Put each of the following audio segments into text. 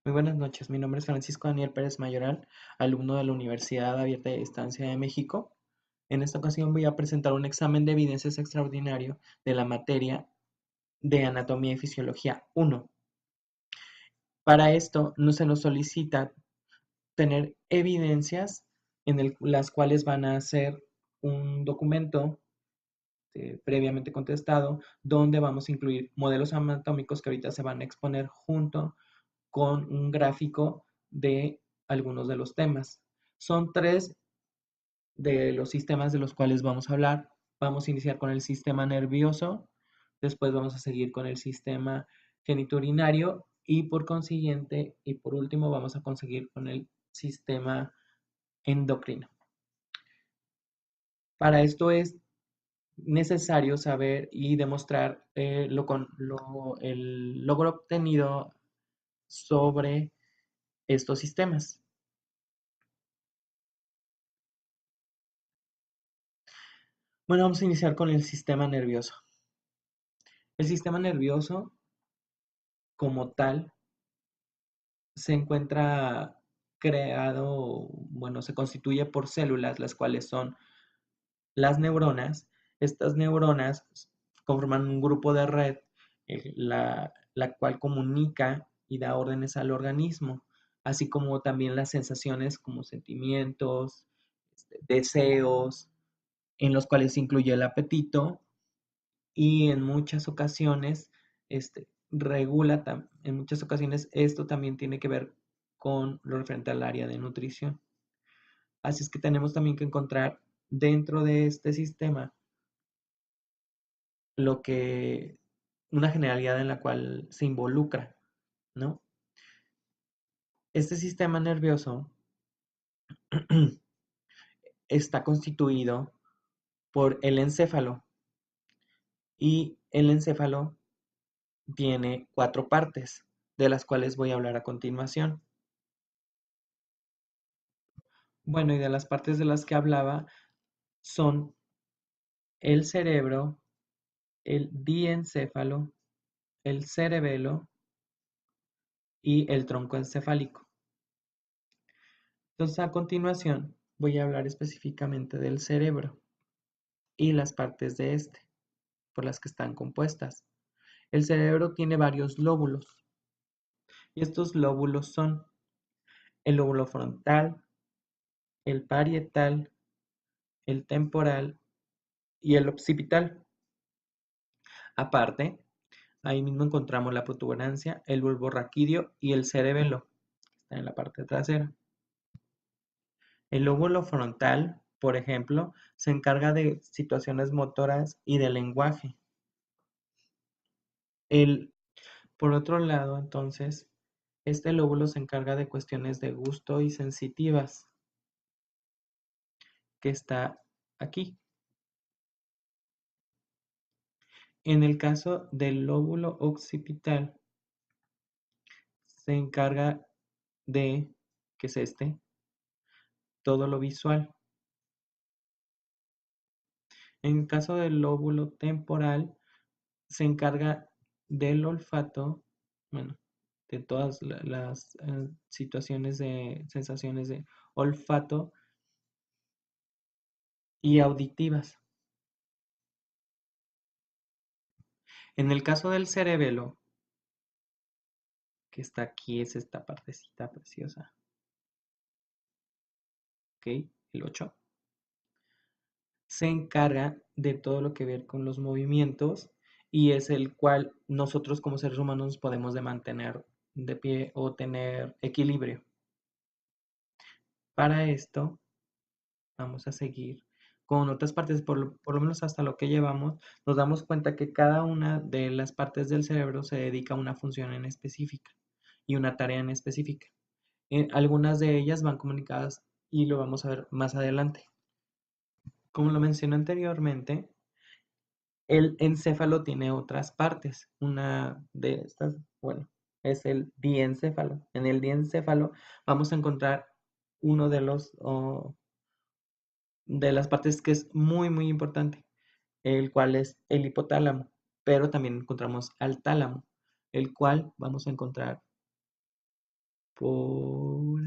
Muy buenas noches, mi nombre es Francisco Daniel Pérez Mayoral, alumno de la Universidad Abierta de Distancia de México. En esta ocasión voy a presentar un examen de evidencias extraordinario de la materia de Anatomía y Fisiología 1. Para esto se nos solicita tener evidencias las cuales van a ser un documento previamente contestado, donde vamos a incluir modelos anatómicos que ahorita se van a exponer junto con un gráfico de algunos de los temas. Son tres de los sistemas de los cuales vamos a hablar. Vamos a iniciar con el sistema nervioso, después vamos a seguir con el sistema genitourinario y por consiguiente, y por último, vamos a conseguir con el sistema endocrino. Para esto es necesario saber y demostrar el logro obtenido sobre estos sistemas. Bueno, vamos a iniciar con el sistema nervioso. El sistema nervioso, como tal, se encuentra se constituye por células, las cuales son las neuronas. Estas neuronas conforman un grupo de red, la cual comunica y da órdenes al organismo, así como también las sensaciones como sentimientos, deseos, en los cuales se incluye el apetito y en muchas ocasiones en muchas ocasiones esto también tiene que ver con lo referente al área de nutrición. Así es que tenemos también que encontrar dentro de este sistema lo que una generalidad en la cual se involucra, ¿no? Este sistema nervioso está constituido por el encéfalo y el encéfalo tiene cuatro partes, de las cuales voy a hablar a continuación. Bueno, y de las partes de las que hablaba son el cerebro, el diencéfalo, el cerebelo y el tronco encefálico. Entonces, a continuación, voy a hablar específicamente del cerebro y las partes de este, por las que están compuestas. El cerebro tiene varios lóbulos y estos lóbulos son el lóbulo frontal, el parietal, el temporal y el occipital. Aparte, ahí mismo encontramos la protuberancia, el bulbo raquídeo y el cerebelo, que está en la parte trasera. El lóbulo frontal, por ejemplo, se encarga de situaciones motoras y de lenguaje. El, por otro lado, entonces, este lóbulo se encarga de cuestiones de gusto y sensitivas, que está aquí. En el caso del lóbulo occipital, se encarga de, que es todo lo visual. En el caso del lóbulo temporal, se encarga del olfato, bueno, de todas las situaciones de sensaciones de olfato y auditivas. En el caso del cerebelo, que está aquí, es esta partecita preciosa, ¿ok? El 8, se encarga de todo lo que ver con los movimientos y es el cual nosotros como seres humanos podemos de mantener de pie o tener equilibrio. Para esto vamos a seguir con otras partes, por lo menos hasta lo que llevamos, nos damos cuenta que cada una de las partes del cerebro se dedica a una función en específica y una tarea en específica. Algunas de ellas van comunicadas y lo vamos a ver más adelante. Como lo mencioné anteriormente, el encéfalo tiene otras partes. Una de estas, bueno, es el diencéfalo. En el diencéfalo vamos a encontrar uno de los de las partes que es muy, muy importante, el cual es el hipotálamo, pero también encontramos al tálamo, el cual vamos a encontrar por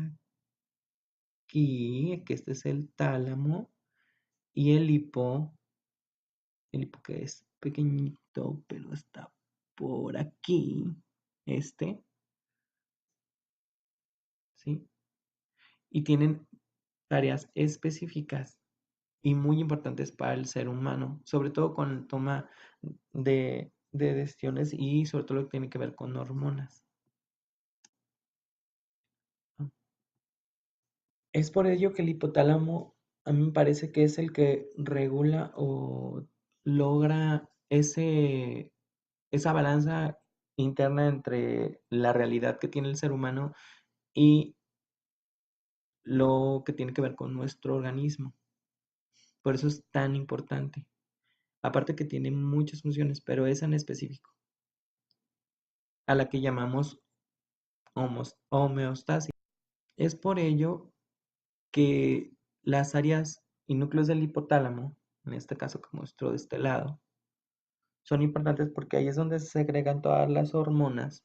aquí, que este es el tálamo, y el hipo que es pequeñito, pero está por aquí, ¿sí? Y tienen tareas específicas y muy importantes para el ser humano, sobre todo con toma de decisiones y sobre todo lo que tiene que ver con hormonas. Es por ello que el hipotálamo a mí me parece que es el que regula o logra esa balanza interna entre la realidad que tiene el ser humano y lo que tiene que ver con nuestro organismo. Por eso es tan importante. Aparte que tiene muchas funciones, pero esa en específico, a la que llamamos homeostasis. Es por ello que las áreas y núcleos del hipotálamo, en este caso que muestro de este lado, son importantes porque ahí es donde se segregan todas las hormonas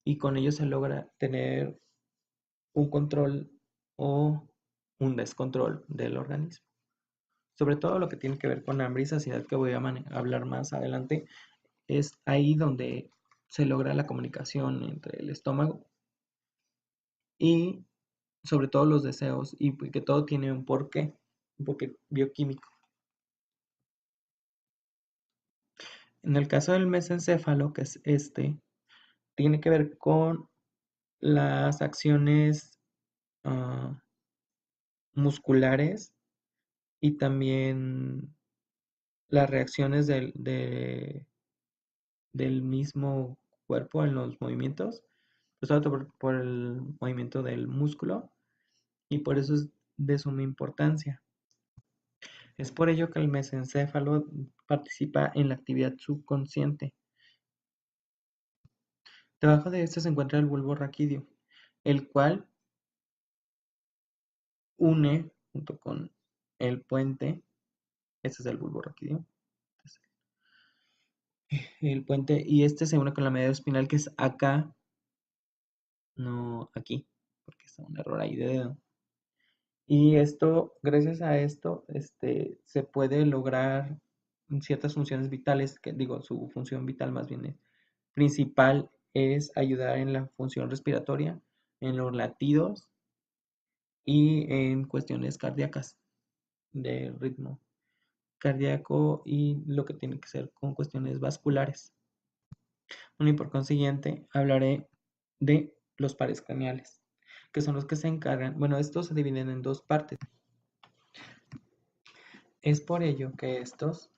y con ello se logra tener un control o un descontrol del organismo. Sobre todo lo que tiene que ver con hambre y saciedad, que voy a hablar más adelante, es ahí donde se logra la comunicación entre el estómago y sobre todo los deseos y que todo tiene un porqué bioquímico. En el caso del mesencéfalo, que es tiene que ver con las acciones ah, musculares y también las reacciones del mismo cuerpo en los movimientos, pues sobre todo por el movimiento del músculo y por eso es de suma importancia. Es por ello que el mesencéfalo participa en la actividad subconsciente. Debajo de este se encuentra el bulbo raquídeo, el cual une junto con el puente, este es el bulbo raquídeo, el puente, y este se une con la media espinal que es acá, no aquí, porque está un error ahí de dedo. Y esto, gracias a esto, se puede lograr ciertas funciones vitales, que digo, su función vital más bien principal es ayudar en la función respiratoria, en los latidos y en cuestiones cardíacas, de ritmo cardíaco y lo que tiene que ser con cuestiones vasculares. Bueno, y por consiguiente, hablaré de los pares craneales, que son los que se encargan, bueno, estos se dividen en dos partes. Es por ello que estos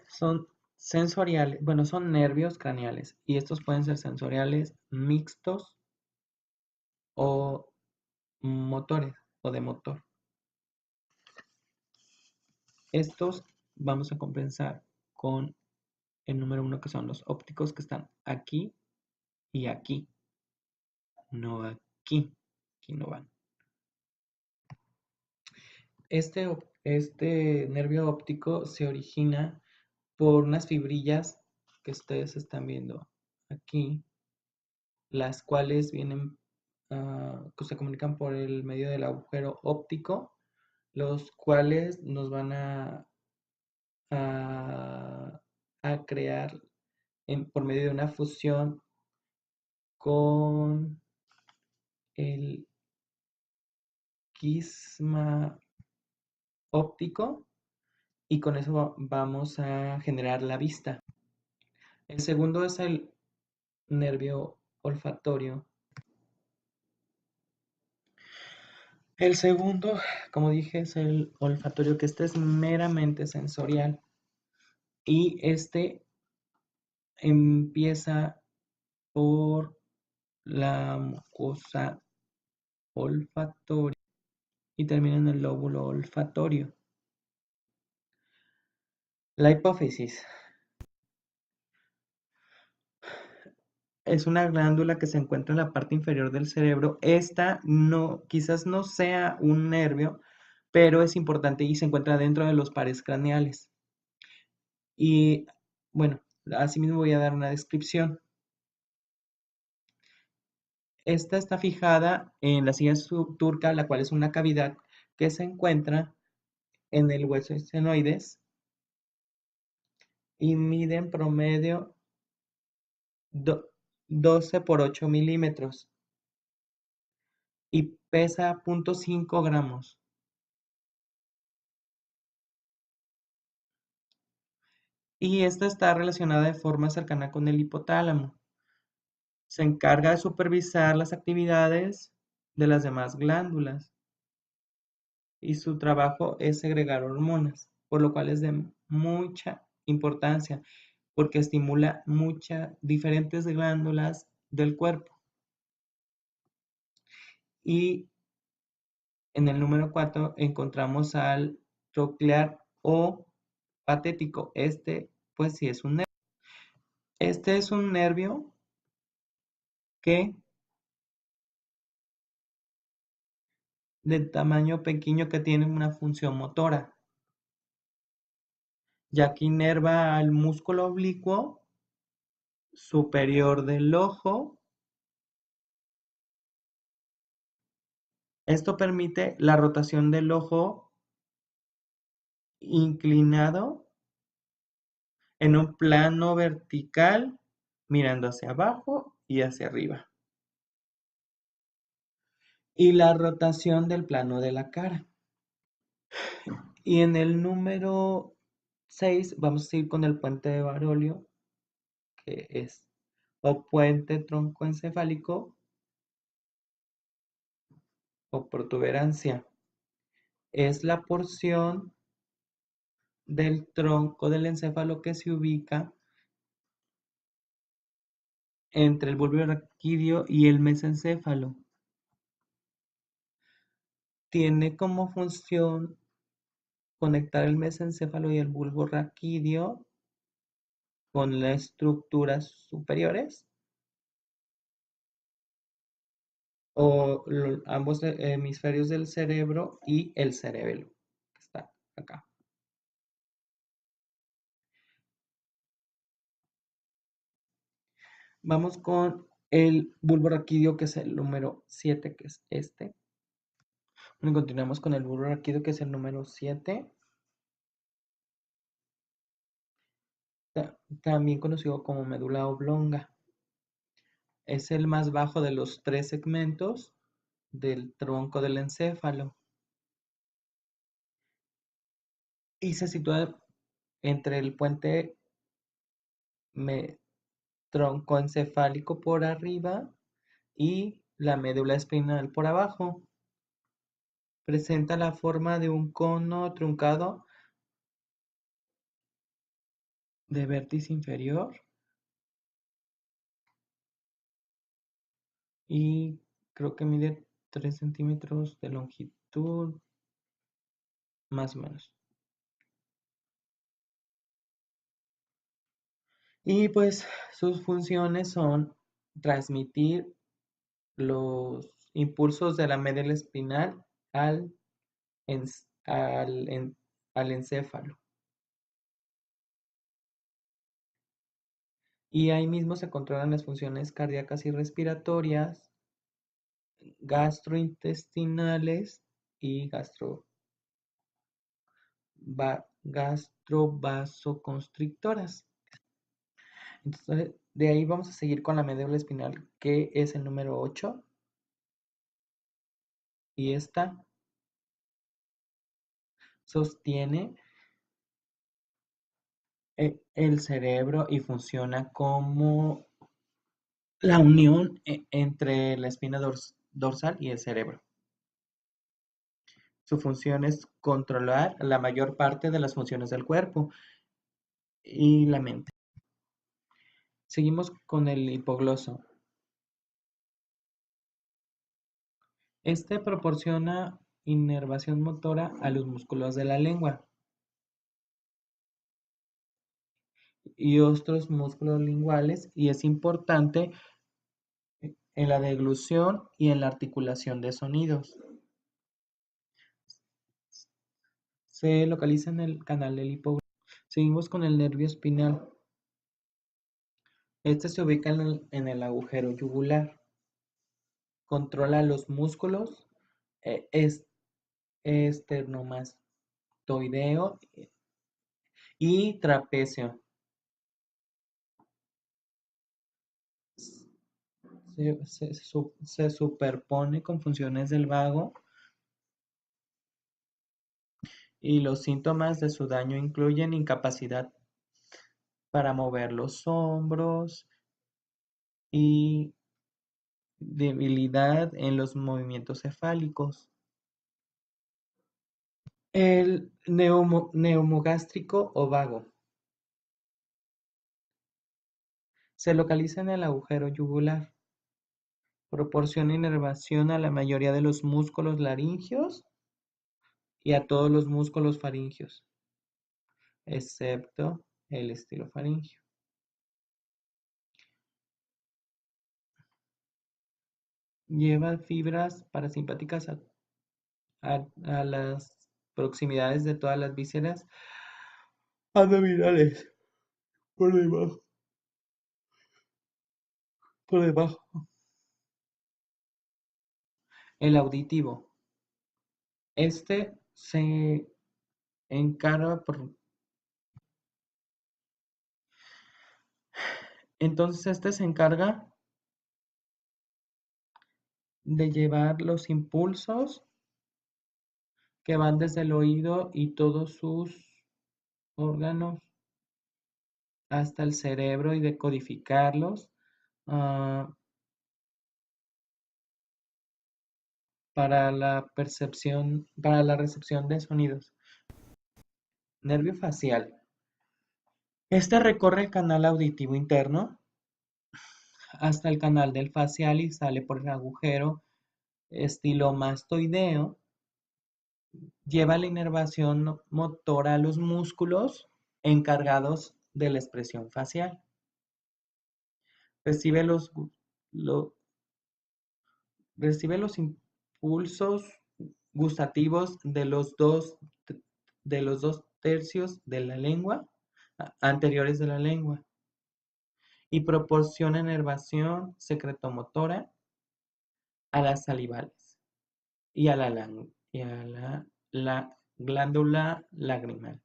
son sensoriales, bueno, son nervios craneales y estos pueden ser sensoriales, mixtos o motores o de motor. Estos vamos a compensar con el número uno que son los ópticos que están aquí y aquí, no aquí, aquí no van. Este nervio óptico se origina por unas fibrillas que ustedes están viendo aquí, las cuales vienen, que se comunican por el medio del agujero óptico, los cuales nos van a, a crear por medio de una fusión con el quisma óptico y con eso vamos a generar la vista. El segundo es el nervio olfatorio. El segundo, como dije, es el olfatorio, que este es meramente sensorial y este empieza por la mucosa olfatoria y termina en el lóbulo olfatorio. La hipófisis es una glándula que se encuentra en la parte inferior del cerebro. Esta no, quizás no sea un nervio, pero es importante y se encuentra dentro de los pares craneales. Y bueno, asimismo voy a dar una descripción. Esta está fijada en la silla subturca, la cual es una cavidad que se encuentra en el hueso esfenoides y mide en promedio 12 por 8 milímetros y pesa 0,5 gramos. Y esta está relacionada de forma cercana con el hipotálamo. Se encarga de supervisar las actividades de las demás glándulas y su trabajo es segregar hormonas, por lo cual es de mucha importancia porque estimula muchas diferentes glándulas del cuerpo. Y en el número 4 encontramos al troclear o patético. Pues sí es un nervio. Este es un nervio que de tamaño pequeño que tiene una función motora, ya que inerva al músculo oblicuo superior del ojo. Esto permite la rotación del ojo inclinado en un plano vertical, mirando hacia abajo y hacia arriba. Y la rotación del plano de la cara. Y en el número 6 vamos a ir con el puente de Barolio, que es o puente troncoencefálico o protuberancia. Es la porción del tronco del encéfalo que se ubica entre el bulbo raquídeo y el mesencéfalo. Tiene como función conectar el mesencéfalo y el bulbo raquídeo con las estructuras superiores o ambos hemisferios del cerebro y el cerebelo, que está acá. Vamos con el bulbo raquídeo, que es el número 7, que es este. Bueno, continuamos con el bulbo raquídeo, que es el número 7. También conocido como médula oblonga. Es el más bajo de los 3 segmentos del tronco del encéfalo y se sitúa entre el puente troncoencefálico por arriba y la médula espinal por abajo. Presenta la forma de un cono truncado de vértice inferior y creo que mide 3 centímetros de longitud, más o menos. Y pues sus funciones son transmitir los impulsos de la médula espinal al, al encéfalo. Y ahí mismo se controlan las funciones cardíacas y respiratorias, gastrointestinales y gastrovasoconstrictoras. Entonces, de ahí vamos a seguir con la médula espinal, que es el número 8. Y esta sostiene el cerebro y funciona como la unión entre la espina dorsal y el cerebro. Su función es controlar la mayor parte de las funciones del cuerpo y la mente. Seguimos con el hipogloso. Este proporciona inervación motora a los músculos de la lengua y otros músculos linguales y es importante en la deglución y en la articulación de sonidos. Se localiza en el canal del hipogloso. Seguimos con el nervio espinal. Este se ubica en el agujero yugular. controla los músculos esternomastoideo y trapecio. Se superpone con funciones del vago y los síntomas de su daño incluyen incapacidad para mover los hombros y debilidad en los movimientos cefálicos. El neumogástrico o vago se localiza en el agujero yugular. Proporciona inervación a la mayoría de los músculos laringeos y a todos los músculos faringeos, excepto el estilofaringeo. Lleva fibras parasimpáticas a las proximidades de todas las vísceras abdominales, por debajo, por debajo. El auditivo. Este se encarga por... Entonces este se encarga de llevar los impulsos que van desde el oído y todos sus órganos hasta el cerebro y decodificarlos ah, para la percepción, para la recepción de sonidos. Nervio facial. Este recorre el canal auditivo interno hasta el canal del facial y sale por el agujero estilomastoideo. Lleva la inervación motora a los músculos encargados de la expresión facial. Recibe lo- recibe los impulsos gustativos de los dos tercios de la lengua, anteriores de la lengua, y proporciona inervación secretomotora a las salivales y a la glándula lagrimal.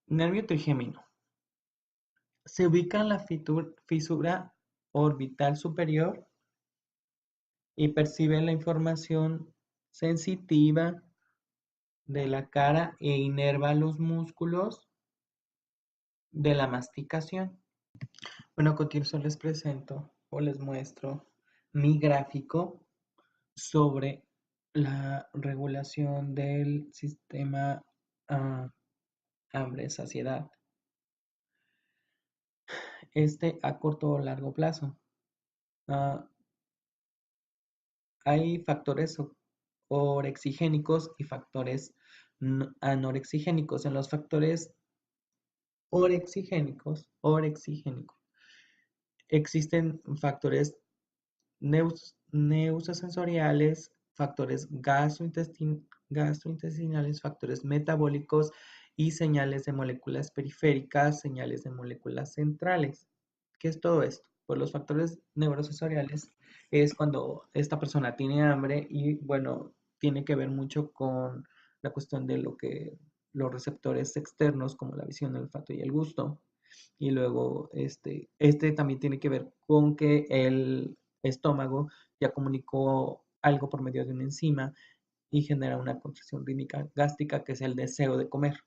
Nervio trigémino. Se ubica en la fisura orbital superior y percibe la información sensitiva de la cara e inerva los músculos de la masticación. Bueno, a continuación les presento o les muestro mi gráfico sobre la regulación del sistema ah, hambre-saciedad. A corto o largo plazo. Ah, hay factores orexigénicos y factores anorexigénicos. En los factores orexigénicos existen factores neurosensoriales, factores gastrointestinales, factores metabólicos y señales de moléculas periféricas, señales de moléculas centrales. ¿Qué es todo esto? Pues los factores neurosensoriales es cuando esta persona tiene hambre y bueno, tiene que ver mucho con la cuestión de lo que los receptores externos como la visión, el olfato y el gusto. Y luego este también tiene que ver con que el estómago ya comunicó algo por medio de una enzima y genera una contracción rítmica gástrica que es el deseo de comer.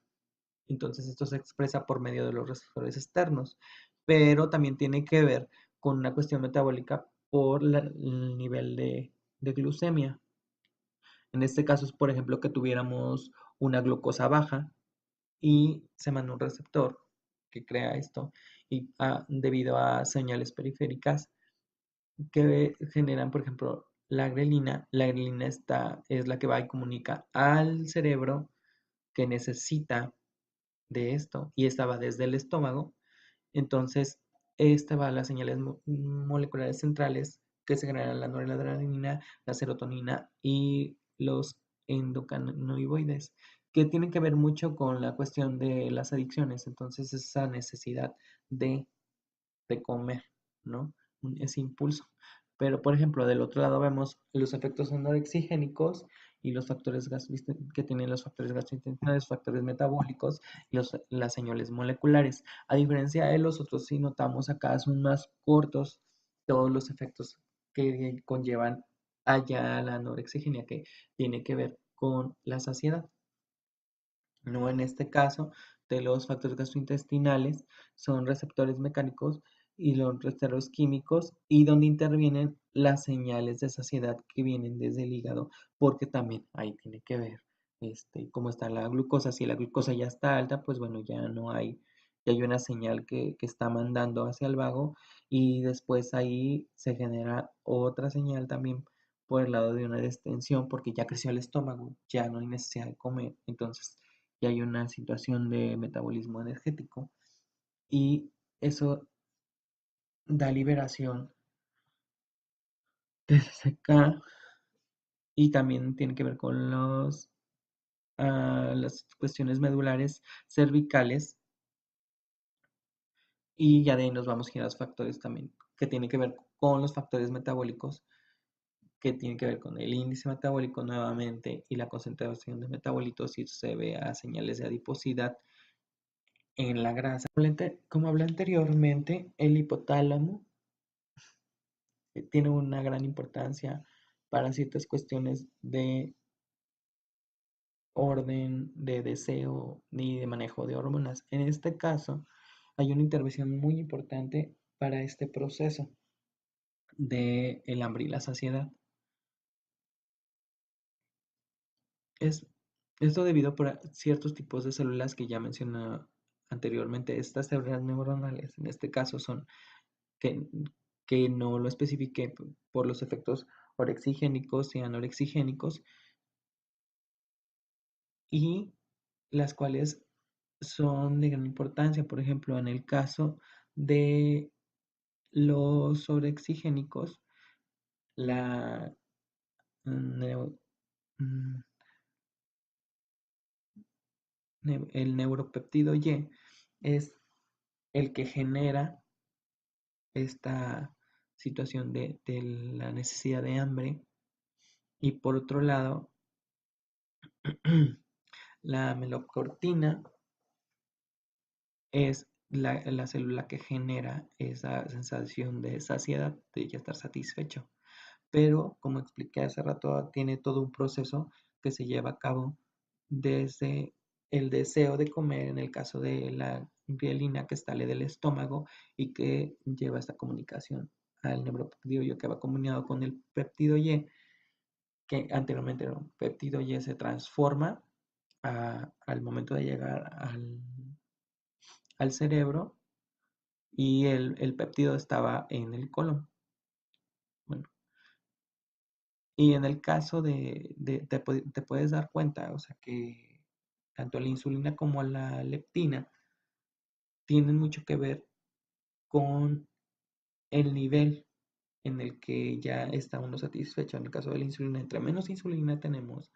Entonces esto se expresa por medio de los receptores externos, pero también tiene que ver con una cuestión metabólica por el nivel de glucemia. En este caso es, por ejemplo, que tuviéramos una glucosa baja y se manda un receptor que crea esto y debido a señales periféricas que generan, por ejemplo, la grelina es la que va y comunica al cerebro que necesita de esto y esta va desde el estómago. Entonces, esta va a las señales moleculares centrales que se generan la noradrenalina, la serotonina y los endocannabinoides. que tienen que ver mucho con la cuestión de las adicciones. Entonces, esa necesidad de, de comer, ¿no? Ese impulso. Pero, por ejemplo, del otro lado vemos los efectos anorexigénicos y los factores que tienen los factores gastrointestinales, factores metabólicos y las señales moleculares. A diferencia de los otros, si notamos acá son más cortos todos los efectos que conllevan allá la anorexigenia, que tiene que ver con la saciedad. No en este caso de los factores gastrointestinales, son receptores mecánicos y los receptores químicos y donde intervienen las señales de saciedad que vienen desde el hígado, porque también ahí tiene que ver cómo está la glucosa. Si la glucosa ya está alta, pues bueno, ya hay una señal que está mandando hacia el vago y después ahí se genera otra señal también por el lado de una distensión porque ya creció el estómago, ya no hay necesidad de comer. Entonces, y hay una situación de metabolismo energético y eso da liberación de CK y también tiene que ver con las cuestiones medulares cervicales y ya de ahí nos vamos a ir a los factores también que tienen que ver con los factores metabólicos que tienen que ver con el índice metabólico nuevamente y la concentración de metabolitos y se ve a señales de adiposidad en la grasa. Como hablé anteriormente, el hipotálamo tiene una gran importancia para ciertas cuestiones de orden, de deseo y de manejo de hormonas. En este caso, hay una intervención muy importante para este proceso de el hambre y la saciedad. Es esto debido por ciertos tipos de células que ya mencioné anteriormente. Estas células neuronales, en este caso, son que, que no lo especifique por los efectos orexigénicos y anorexigénicos, y las cuales son de gran importancia. Por ejemplo, en el caso de los sobreexigénicos, la, neu- mm, el neuropéptido Y es el que genera esta situación de la necesidad de hambre. Y por otro lado, la melocortina es la célula que genera esa sensación de saciedad, de ya estar satisfecho. Pero, como expliqué hace rato, tiene todo un proceso que se lleva a cabo desde el deseo de comer, en el caso de la glialina que sale del estómago y que lleva esta comunicación al neuropéptido Y que va comunicado con el péptido Y, que anteriormente era un péptido Y, se transforma al momento de llegar al cerebro y el péptido estaba en el colon. Bueno, y en el caso te puedes dar cuenta, o sea, que tanto la insulina como la leptina tienen mucho que ver con el nivel en el que ya está uno satisfecho. En el caso de la insulina, entre menos insulina tenemos,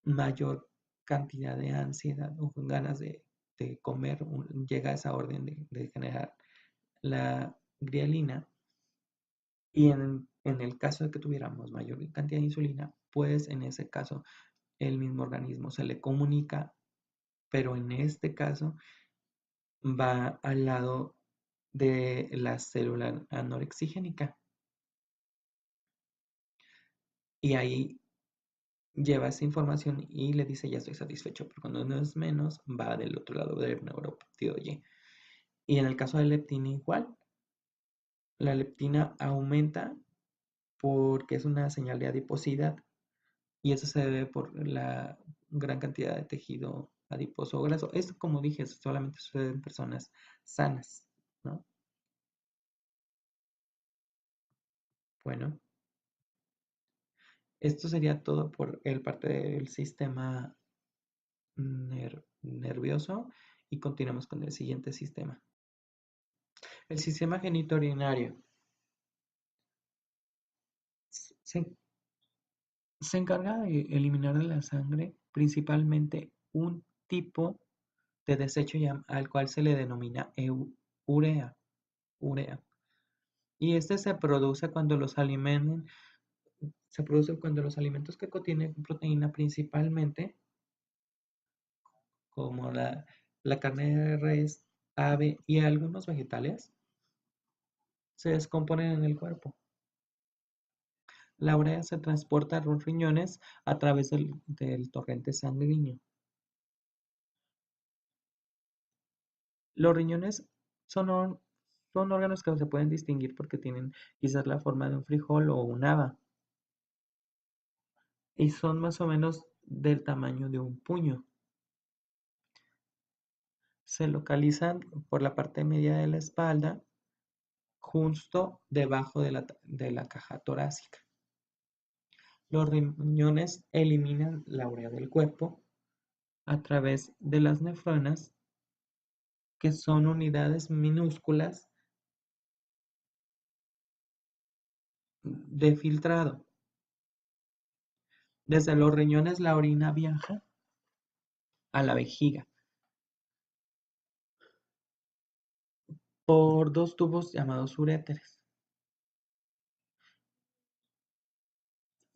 mayor cantidad de ansiedad o ganas de comer, llega a esa orden de generar la glialina. Y en el caso de que tuviéramos mayor cantidad de insulina, pues en ese caso el mismo organismo se le comunica, pero en este caso va al lado de la célula anorexigénica y ahí lleva esa información y le dice ya estoy satisfecho, pero cuando no es menos va del otro lado del neuropéptido Y. Y en el caso de leptina igual, la leptina aumenta porque es una señal de adiposidad y eso se debe por la gran cantidad de tejido adiposo o graso. Esto, como dije, solamente sucede en personas sanas, ¿no? Bueno, esto sería todo por el parte del sistema nervioso y continuamos con el siguiente sistema. El sistema genitourinario se, se encarga de eliminar de la sangre principalmente un tipo de desecho al cual se le denomina urea, urea. Y este se produce cuando los alimentos que contienen proteína principalmente, como la carne de res, ave y algunos vegetales, se descomponen en el cuerpo. La urea se transporta a los riñones a través del torrente sanguíneo. Los riñones son órganos que se pueden distinguir porque tienen quizás la forma de un frijol o un haba y son más o menos del tamaño de un puño. Se localizan por la parte media de la espalda, justo debajo de la caja torácica. Los riñones eliminan la urea del cuerpo a través de las nefronas, que son unidades minúsculas de filtrado. Desde los riñones la orina viaja a la vejiga por dos tubos llamados uréteres.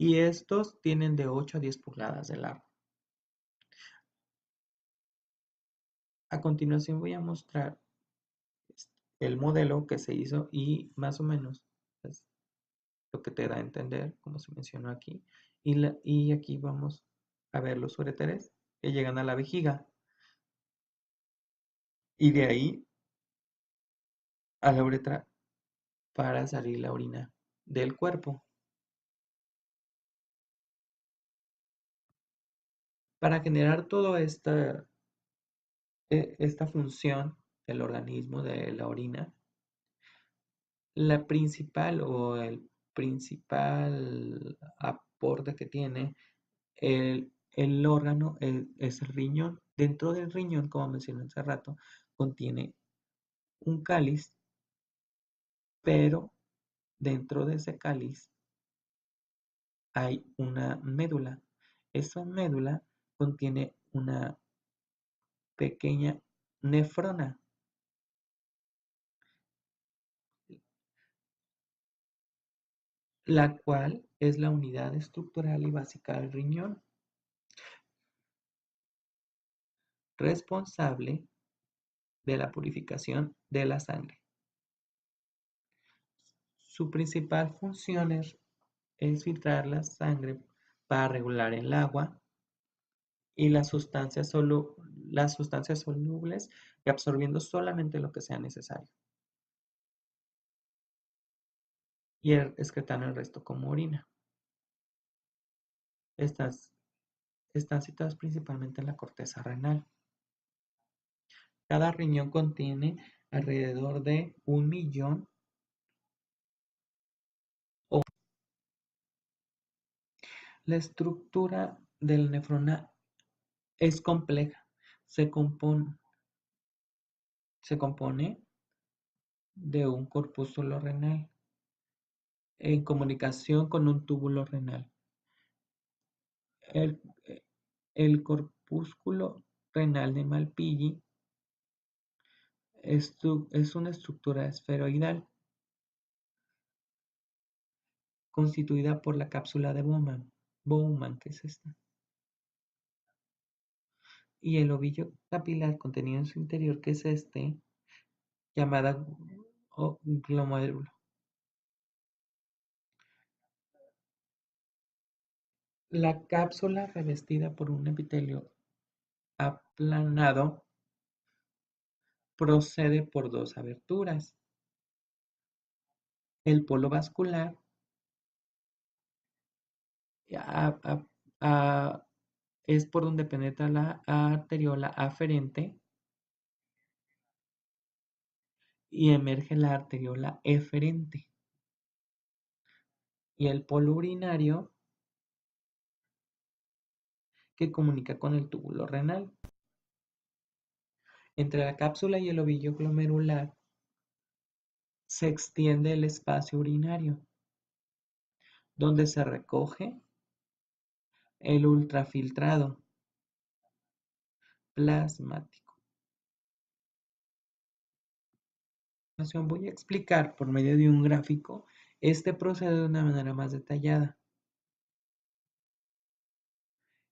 Y estos tienen de 8 a 10 pulgadas de largo. A continuación voy a mostrar el modelo que se hizo y más o menos es lo que te da a entender, como se mencionó aquí. Y aquí vamos a ver los uréteres que llegan a la vejiga y de ahí a la uretra para salir la orina del cuerpo. Para generar toda esta función del organismo de la orina, la principal o el principal aporte que tiene el órgano es el riñón. Dentro del riñón, como mencioné hace rato, contiene un cáliz, pero dentro de ese cáliz hay una médula. Esa médula contiene una pequeña nefrona, la cual es la unidad estructural y básica del riñón, responsable de la purificación de la sangre. Su principal función es filtrar la sangre para regular el agua y las sustancias solubles y absorbiendo solamente lo que sea necesario y excretando el resto como orina. Estas están situadas principalmente en la corteza renal. Cada riñón contiene alrededor de 1 millón o la estructura del nefrona es compleja. Se compone, se compone de un corpúsculo renal en comunicación con un túbulo renal. El, el corpúsculo renal de Malpighi es una estructura esferoidal constituida por la cápsula de Bowman, que es esta, y el ovillo capilar contenido en su interior, que es este, llamada glomérulo. La cápsula revestida por un epitelio aplanado procede por dos aberturas. El polo vascular a- a- a- es por donde penetra la arteriola aferente y emerge la arteriola eferente. Y el polo urinario que comunica con el túbulo renal. Entre la cápsula y el ovillo glomerular se extiende el espacio urinario, donde se recoge el ultrafiltrado plasmático. A continuación voy a explicar por medio de un gráfico este proceso de una manera más detallada.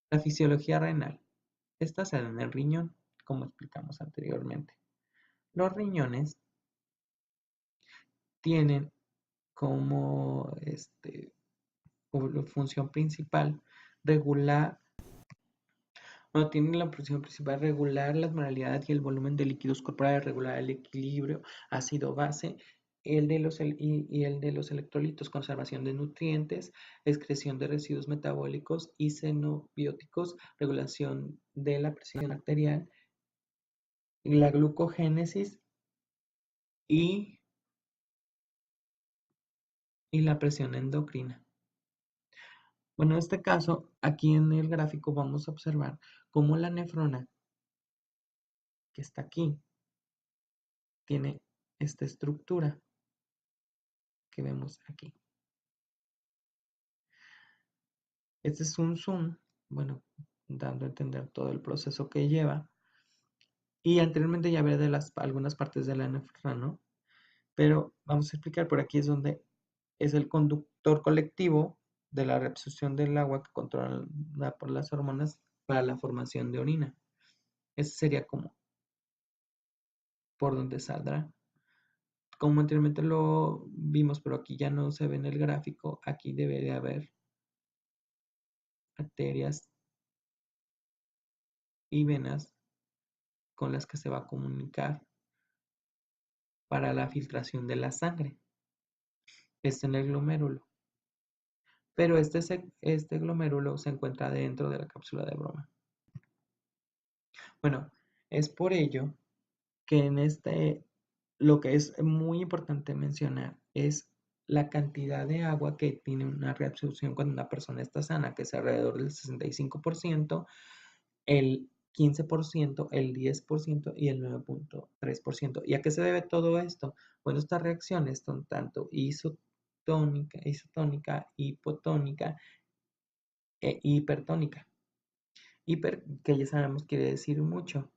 La fisiología renal. Esta se da en el riñón, como explicamos anteriormente. Los riñones tienen como función principal regular, no tienen la función principal regular la osmolaridad y el volumen de líquidos corporales, regular el equilibrio ácido-base, y el de los electrolitos, conservación de nutrientes, excreción de residuos metabólicos y xenobióticos, regulación de la presión arterial, la glucogénesis y, y la presión endocrina. Bueno, en este caso, aquí en el gráfico vamos a observar cómo la nefrona que está aquí tiene esta estructura que vemos aquí. Este es un zoom, bueno, dando a entender todo el proceso que lleva. Y anteriormente ya hablé de algunas partes de la nefrona, ¿no? Pero vamos a explicar, por aquí es donde es el conductor colectivo de la reabsorción del agua que controla por las hormonas para la formación de orina. Ese sería como por donde saldrá. Como anteriormente lo vimos, pero aquí ya no se ve en el gráfico, aquí debe de haber arterias y venas con las que se va a comunicar para la filtración de la sangre. Está en el glomérulo. Pero este glomérulo se encuentra dentro de la cápsula de broma. Bueno, es por ello que lo que es muy importante mencionar es la cantidad de agua que tiene una reabsorción cuando una persona está sana, que es alrededor del 65%, el 15%, el 10% y el 9.3%. ¿Y a qué se debe todo esto? Bueno, estas reacciones son tanto isotónica, hipotónica e hipertónica. Hiper, que ya sabemos quiere decir mucho.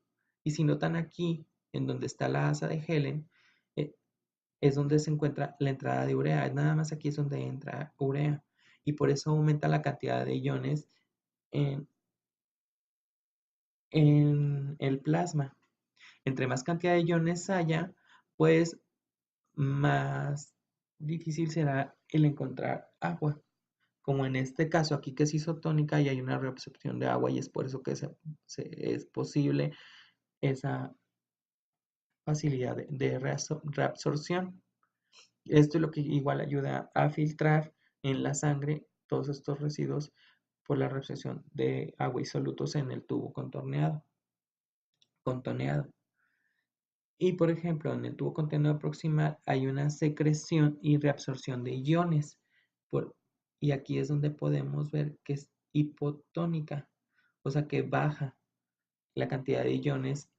Y si notan aquí, en donde está la asa de Helen, eh, es donde se encuentra la entrada de urea. Nada más aquí es donde entra urea. Y por eso aumenta la cantidad de iones en, en el plasma. Entre más cantidad de iones haya, pues más difícil será el encontrar agua. Como en este caso aquí que es isotónica y hay una reabsorción de agua y es por eso que es posible esa facilidad de reabsorción. Esto es lo que igual ayuda a filtrar en la sangre todos estos residuos por la reabsorción de agua y solutos en el tubo contoneado. Y por ejemplo, en el tubo contoneado proximal hay una secreción y reabsorción de iones. Y aquí es donde podemos ver que es hipotónica, o sea que baja la cantidad de iones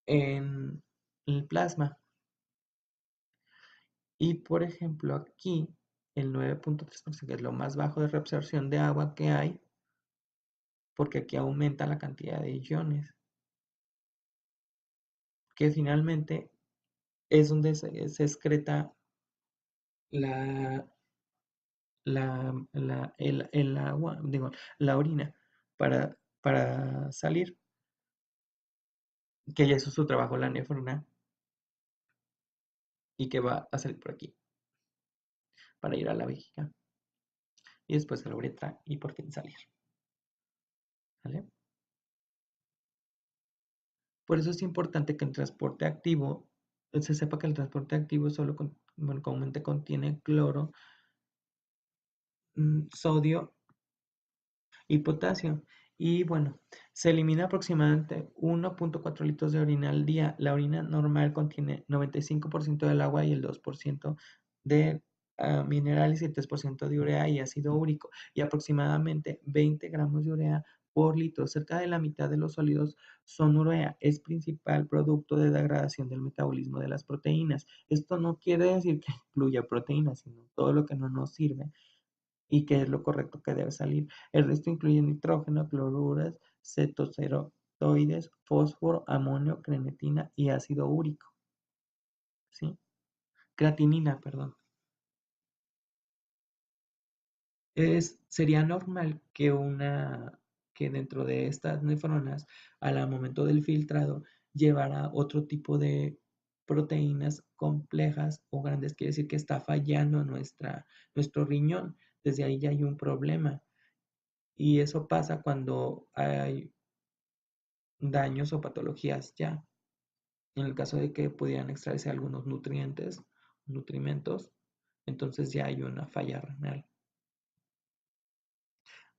en el plasma. Y por ejemplo, aquí el 9.3%, que es lo más bajo de reabsorción de agua que hay, porque aquí aumenta la cantidad de iones, que finalmente es donde se excreta la, el agua, digo, la orina para salir, que ya hizo su trabajo la nefrona y que va a salir por aquí para ir a la vejiga y después a la uretra y por fin salir. ¿Vale? Por eso es importante que el transporte activo, se sepa que el transporte activo solo bueno, comúnmente contiene cloro, sodio y potasio. Y bueno, se elimina aproximadamente 1.4 litros de orina al día. La orina normal contiene 95% del agua y el 2% de minerales y el 3% de urea y ácido úrico y aproximadamente 20 gramos de urea por litro. Cerca de la mitad de los sólidos son urea. Es principal producto de degradación del metabolismo de las proteínas. Esto no quiere decir que incluya proteínas, sino todo lo que no nos sirve y que es lo correcto que debe salir. El resto incluye nitrógeno, cloruras, tiroides, fósforo, amonio, creatinina y ácido úrico, ¿sí? Creatinina, perdón. Sería normal que dentro de estas nefronas, al momento del filtrado, llevara otro tipo de proteínas complejas o grandes. Quiere decir que está fallando nuestro riñón. Desde ahí ya hay un problema. Y eso pasa cuando hay daños o patologías ya. En el caso de que pudieran extraerse algunos nutrientes, nutrimentos, entonces ya hay una falla renal.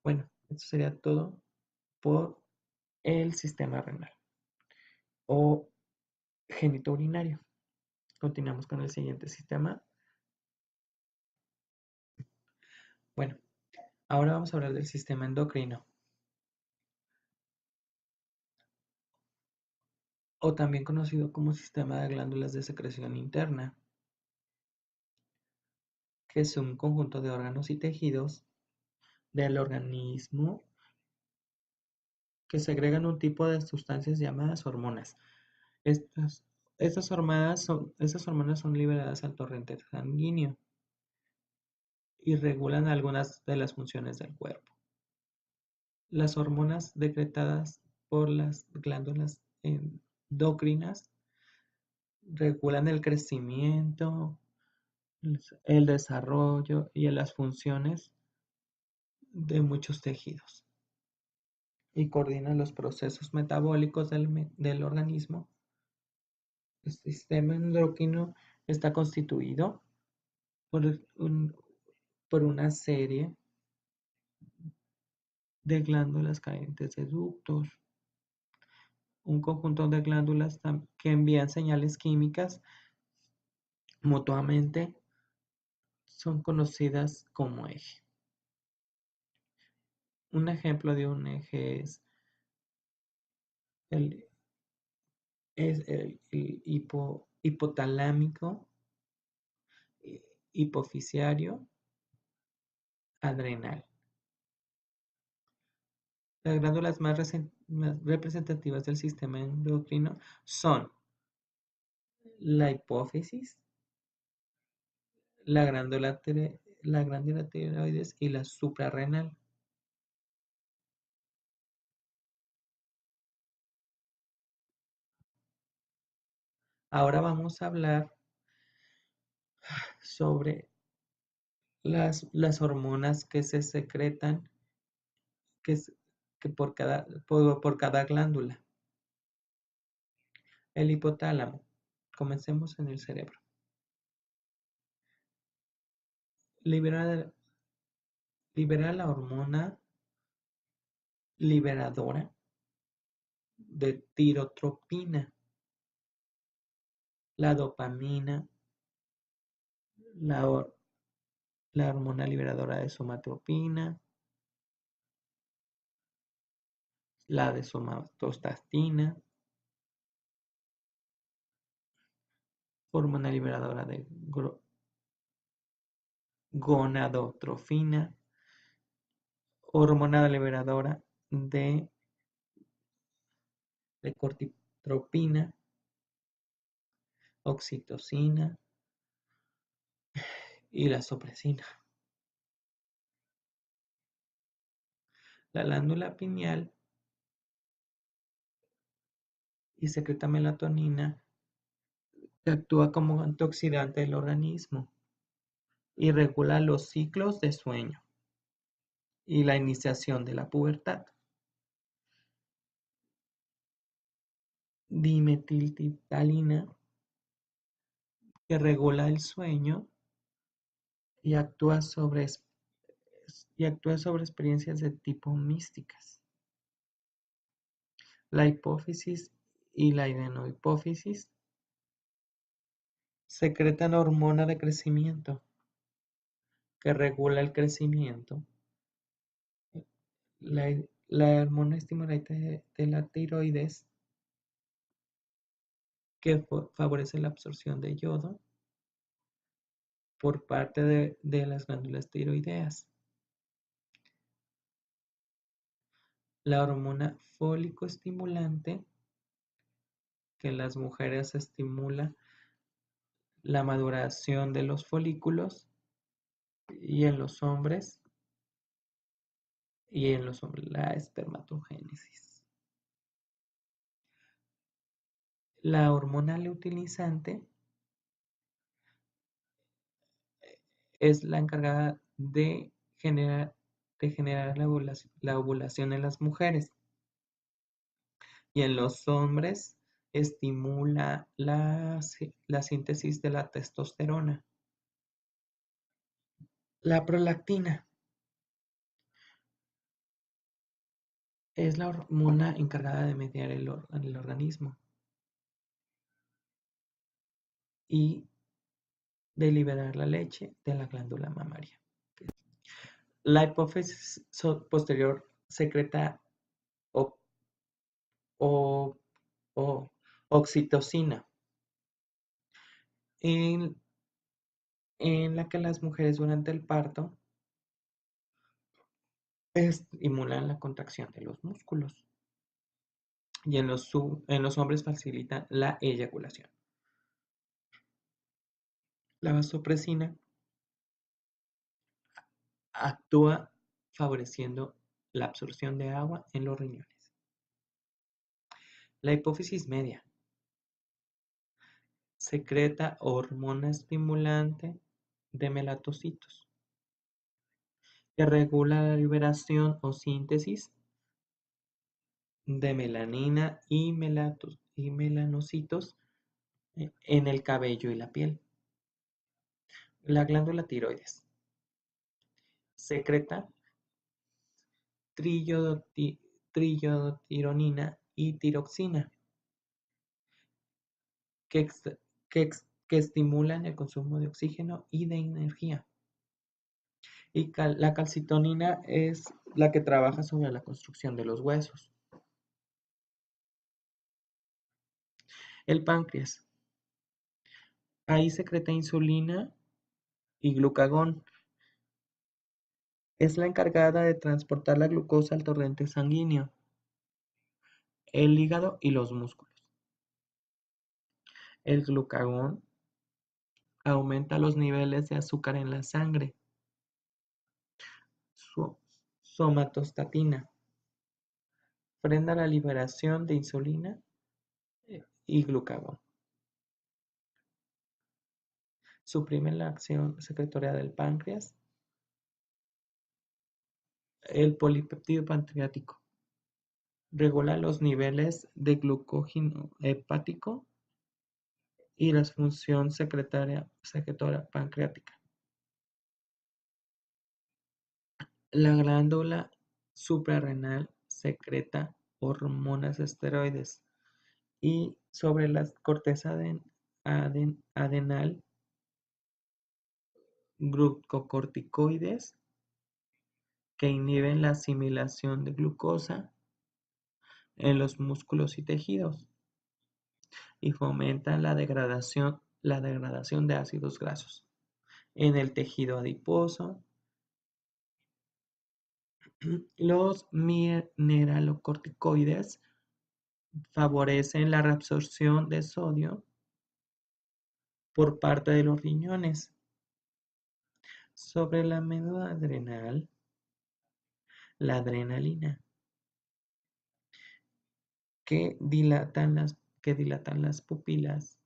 Bueno, eso sería todo por el sistema renal o genitourinario. Continuamos con el siguiente sistema. Bueno, ahora vamos a hablar del sistema endocrino, o también conocido como sistema de glándulas de secreción interna, que es un conjunto de órganos y tejidos del organismo que segregan un tipo de sustancias llamadas hormonas. Estas, estas hormonas son liberadas al torrente sanguíneo y regulan algunas de las funciones del cuerpo. Las hormonas decretadas por las glándulas endocrinas regulan el crecimiento, el desarrollo y las funciones de muchos tejidos y coordinan los procesos metabólicos del organismo. El sistema endocrino está constituido por, un- por una serie de glándulas carentes de ductos, un conjunto de glándulas que envían señales químicas mutuamente, son conocidas como eje. Un ejemplo de un eje el, el hipotalámico, hipoficiario, adrenal. Las glándulas más representativas del sistema endocrino son la hipófisis, la glándula tiroides y la suprarrenal. Ahora vamos a hablar sobre las hormonas que se secretan que, que por cada glándula. El hipotálamo. Comencemos en el cerebro. Libera, libera la hormona liberadora de tirotropina, la dopamina, la, la hormona liberadora de somatropina, la de somatostatina, hormona liberadora de gonadotrofina, hormona liberadora de corticotropina, oxitocina y la sopresina. La glándula pineal y secreta melatonina que actúa como antioxidante del organismo y regula los ciclos de sueño y la iniciación de la pubertad. Dimetiltriptalina que regula el sueño y actúa sobre experiencias de tipo místicas. La hipófisis y la adenohipófisis secretan hormona de crecimiento que regula el crecimiento. La, la hormona estimulante de la tiroides que favorece la absorción de yodo por parte de las glándulas tiroideas. La hormona fólico-estimulante, que en las mujeres estimula la maduración de los folículos y en los hombres la espermatogénesis. La hormona luteinizante es la encargada de generar la ovulación en las mujeres y en los hombres estimula la síntesis de la testosterona. La prolactina es la hormona encargada de mediar el organismo y de liberar la leche de la glándula mamaria. La hipófisis posterior secreta o- o- o- oxitocina, en, en la que las mujeres durante el parto estimulan la contracción de los músculos y en los hombres facilitan la eyaculación. La vasopresina actúa favoreciendo la absorción de agua en los riñones. La hipófisis media secreta hormona estimulante de melatocitos que regula la liberación o síntesis de melanina y melanocitos en el cabello y la piel. La glándula tiroides secreta trillodotironina y tiroxina que, que estimulan el consumo de oxígeno y de energía. Y la calcitonina es la que trabaja sobre la construcción de los huesos. El páncreas. Ahí secreta insulina y glucagón. Es la encargada de transportar la glucosa al torrente sanguíneo, el hígado y los músculos. El glucagón aumenta los niveles de azúcar en la sangre. Somatostatina frena la liberación de insulina y glucagón. Suprime la acción secretoria del páncreas. El polipéptido pancreático regula los niveles de glucógeno hepático y la función secretora pancreática. La glándula suprarrenal secreta hormonas esteroides y sobre la corteza adenal glucocorticoides que inhiben la asimilación de glucosa en los músculos y tejidos y fomentan la degradación de ácidos grasos en el tejido adiposo. Los mineralocorticoides favorecen la reabsorción de sodio por parte de los riñones. Sobre la médula adrenal, la adrenalina, que dilatan las pupilas,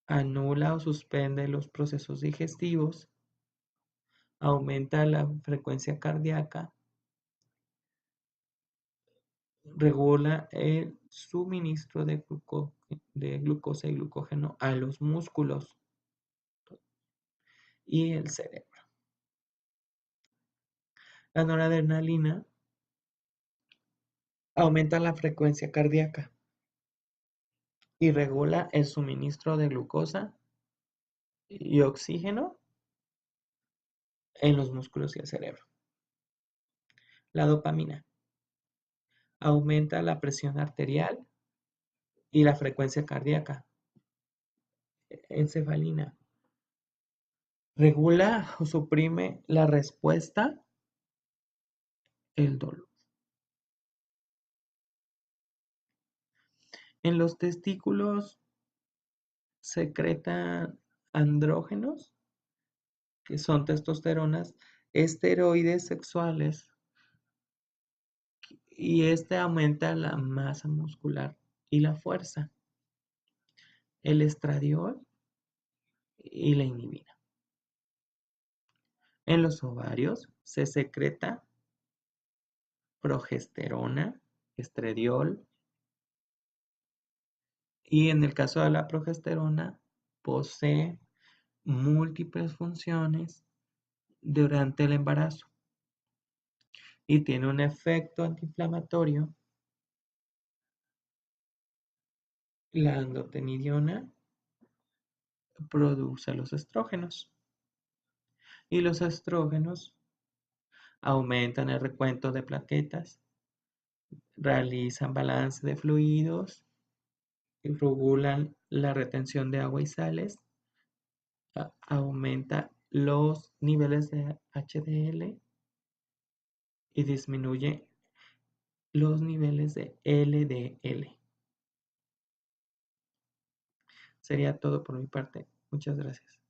anula o suspende los procesos digestivos, aumenta la frecuencia cardíaca, regula el suministro de glucosa y glucógeno a los músculos y el cerebro. La noradrenalina aumenta la frecuencia cardíaca y regula el suministro de glucosa y oxígeno en los músculos y el cerebro. La dopamina aumenta la presión arterial y la frecuencia cardíaca. Encefalina regula o suprime la respuesta, el dolor. En los testículos secretan andrógenos, que son testosteronas, esteroides sexuales, y este aumenta la masa muscular y la fuerza, el estradiol y la inhibina. En los ovarios se secreta progesterona, estradiol, y en el caso de la progesterona posee múltiples funciones durante el embarazo y tiene un efecto antiinflamatorio. La androstenediona produce los estrógenos y los estrógenos aumentan el recuento de plaquetas, realizan balance de fluidos y regulan la retención de agua y sales, aumenta los niveles de HDL y disminuye los niveles de LDL. Sería todo por mi parte. Muchas gracias.